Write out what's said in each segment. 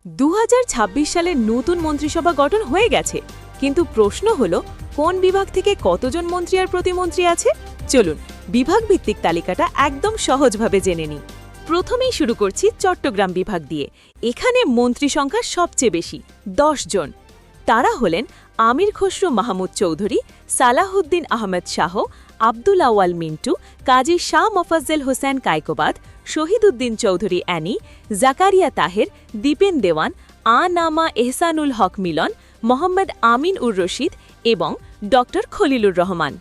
2026 সালে নতুন মন্ত্রিসভা গঠন হয়ে গেছে, কিন্তু প্রশ্ন হলো কোন বিভাগ থেকে কতজন মন্ত্রী আর প্রতিমন্ত্রী আছে। চলুন বিভাগ ভিত্তিক তালিকাটা একদম সহজভাবে জেনে নিই। প্রথমেই শুরু করছি চট্টগ্রাম বিভাগ দিয়ে। এখানে মন্ত্রী সংখ্যা সবচেয়ে বেশি, 10 জন। তারা হলেন আমির খসরু মাহমুদ চৌধুরী, সালাহুদ্দিন আহমেদ শাহ, আব্দুল আওয়াল মিন্টু, কাজী শাহ মোফাজ্জেল হোসেন কায়কোবাদ, শহীদুদ্দিন চৌধুরী অ্যানি, জাকারিয়া তাহের, দীপেন দেওয়ান, নামা এহসানুল হক মিলন, মোহাম্মদ আমিন উর রশিদ এবং ড খলিলুর রহমান।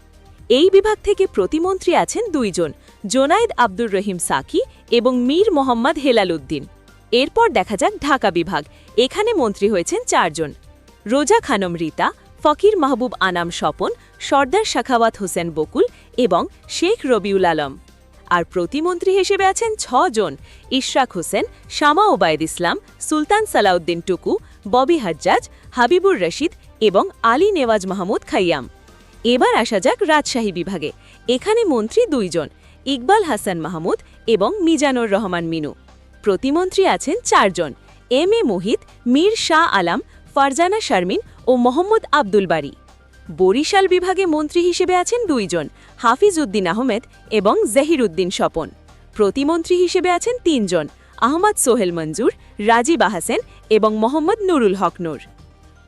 এই বিভাগ থেকে প্রতিমন্ত্রী আছেন 2 জন, জোনায়েদ আব্দুর রহিম সাকি এবং মীর মোহাম্মদ হেলাল উদ্দিন। এরপর দেখা যাক ঢাকা বিভাগ। এখানে মন্ত্রী হয়েছেন 4 জন, রোজা খানম রীতা, ফকির মাহবুব আনাম স্বপন, সর্দার শাখাওয়াত হোসেন বকুল এবং শেখ রবিউল আলম। আর প্রতিমন্ত্রী হিসেবে আছেন 6 জন, ইশরাক হোসেন, শামা ওবায়দ ইসলাম, সুলতান সালাউদ্দিন টুকু, ববি হাজ্জাজ, হাবিবুর রশিদ এবং আলী নেওয়াজ মাহমুদ খাইয়াম। এবার আসা যাক রাজশাহী বিভাগে। এখানে মন্ত্রী 2 জন, ইকবাল হাসান মাহমুদ এবং মিজানুর রহমান মিনু। প্রতিমন্ত্রী আছেন 4 জন, এম.এ. মুহিত, মীর শাহ আলাম, ফারজানা শারমিন ও মোহাম্মদ আব্দুল বারী। বরিশাল বিভাগে মন্ত্রী হিসেবে আছেন 2 জন, হাফিজ উদ্দিন আহমেদ এবং জহির উদ্দিন স্বপন। প্রতিমন্ত্রী হিসেবে আছেন 3 জন, আহমদ সোহেল মঞ্জুর, রাজীব আহসেন এবং মোহাম্মদ নুরুল হক নূর।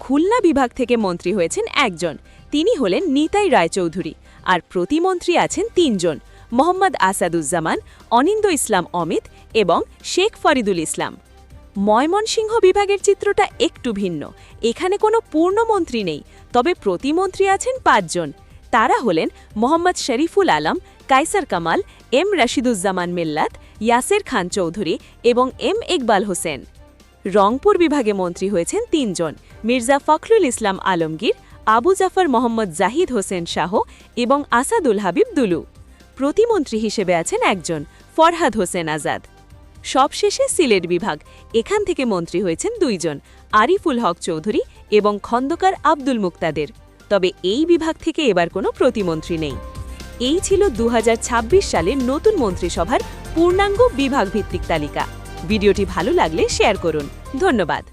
খুলনা বিভাগ থেকে মন্ত্রী হয়েছেন 1 জন, তিনি হলেন নিতাই রায়চৌধুরী। আর প্রতিমন্ত্রী আছেন 3 জন, মোহাম্মদ আসাদুজ্জামান, অনিন্দ ইসলাম অমিত এবং শেখ ফরিদুল ইসলাম। ময়মনসিংহ বিভাগের চিত্রটা একটু ভিন্ন। এখানে কোনো পূর্ণমন্ত্রী নেই, তবে প্রতিমন্ত্রী আছেন 5 জন। তারা হলেন মোহাম্মদ শরীফুল আলম, কায়সার কামাল, এম রশিদুজ্জামান মিল্লাত, ইয়াসের খান চৌধুরী এবং এম ইকবাল হোসেন। রংপুর বিভাগে মন্ত্রী হয়েছেন 3 জন, মির্জা ফখরুল ইসলাম আলমগীর, আবু জাফর মোহাম্মদ জাহিদ হোসেন শাহ এবং আসাদুল হাবিব দুলু। প্রতিমন্ত্রী হিসেবে আছেন 1 জন, ফরহাদ হোসেন আজাদ। সবশেষে সিলেট বিভাগ। এখান থেকে মন্ত্রী হয়েছেন 2 জন, আরিফুল হক চৌধুরী এবং খন্দকার আব্দুল মুক্তাদের। তবে এই বিভাগ থেকে এবার কোনো প্রতিমন্ত্রী নেই। এই ছিল 2026 সালের নতুন মন্ত্রিসভার পূর্ণাঙ্গ বিভাগ ভিত্তিক তালিকা। ভিডিওটি ভালো লাগলে শেয়ার করুন। ধন্যবাদ।